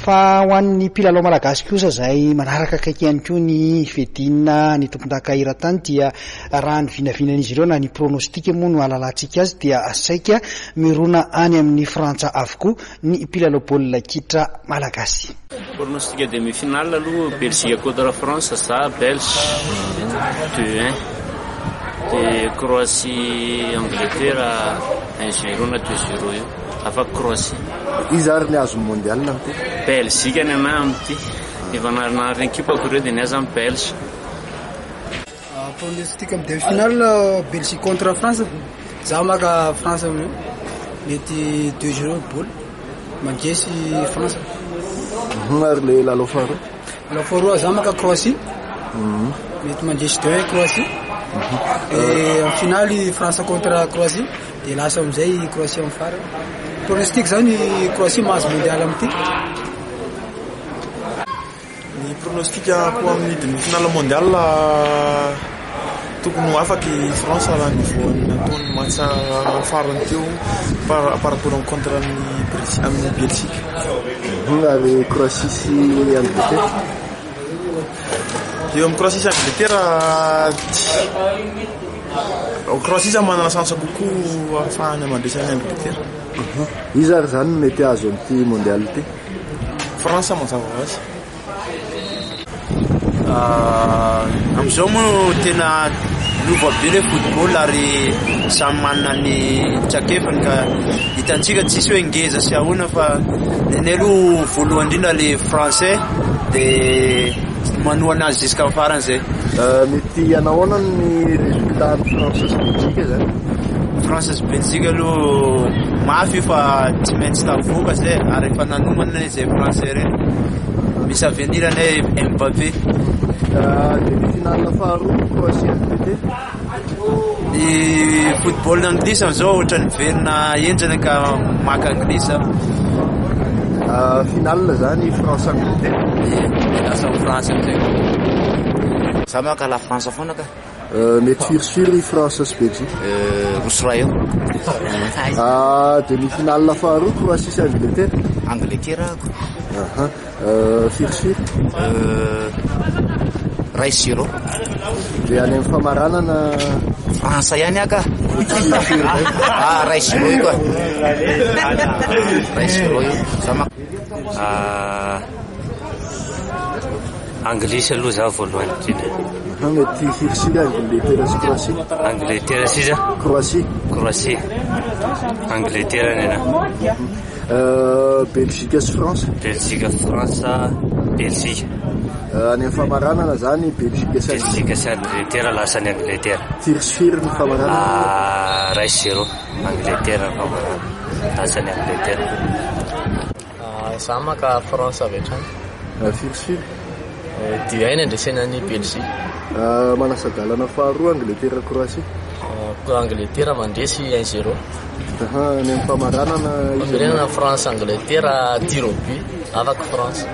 fa ho an'ny mpilalao malagasy kosa zay manaraka akaiky ihany koa ny fedinina ny tompon-dakahiran-tany dia raha ny vinavinan'izy ireo na ny pronostika moa no alalantsika azy dia asaika mirona any amin'ny frantsa avokoa ny mpilalao baolina kitra malagasy. Pronostic demi-finale aloha Belgique contre la France ça Belge 2-1 de Croatie Angleterre 1-0 na 2-0 io afa Croatie. Izy ary ny azo mondial amty Belgique ny ana amty efa narina équipe ko reo de ny aza amin'ny Belge. Pronostic am demi-finale Belgique contre France za maka France mety 2-0 bola mangesy France. Ary le lalao faharoa lalao faharoa za maka Croatie mety mangesy 2 Croatie et en finale France contre Croatie de lasa amizay Croatie amin'ny farany. Pronostic zany Croatie mahazo mondial amty. Ny pronostikako amin'ny demi-finale mondial tokony ho afaky France raha ny voan'ny nataony match farany teo par rapport amin'ny contre amin'ny Belgique. Ary Croatie sy Angleterre. Eo amin'ny Croatie sy Angleterre Croatie zany manana chance kokoa ahafahany mandresy any Angleterre. Izy ary zany mety azo amty mondial ty. France mazava azy. Amizao moa tena lova be le football ary samy manana ny tsakefany ka hitantsika tsisy hoe ngeza sy ahoana fa ny aloha voalohany indrindra le français de manohana azy jusqu'à farany zay. Mety anahoana ny résultat ny France sy Belgique zany? France sy Belgique aloha mafy fa tsy maintsy tavoaka zay ary efa nanomana zay français reny misy avenir ane Mbappé. Demi-finale faharoa Croatie Angleterre. Ny football anglisy amizao ohatrany verina enjana ka maka anglisy. Finale zany France Angleterre. Lasa France amizay. Za maka la France foana ka. Mety firy France sy Belgique. Rousseau Royaume. Demi-finale faharoa Croatie sy Angleterre. Angleterre ako. Firy 0. De any amin'ny famaranana France ihany aka. 0 koa. 0 io. Sama Anglisy aloha za voalohany indrindra. Mety firy Angleterre sy Croatie. Angleterre sisa Croatie Angleterre nena. Belgique sy France. Belgique Belgique. Any amin'ny famaranana zany Belgique sy Angleterre lasany Angleterre. Firy ny famaranana. 0 Angleterre ny famarana lasany Angleterre. Za maka France avy hatrany. Firy 2-1 andresena ny Belgique. Manasadalana faharoa Angleterre Croatie. Angleterre mandresy 1-0. Ny amin'ny famaranana izy France Angleterre 10 afaka France.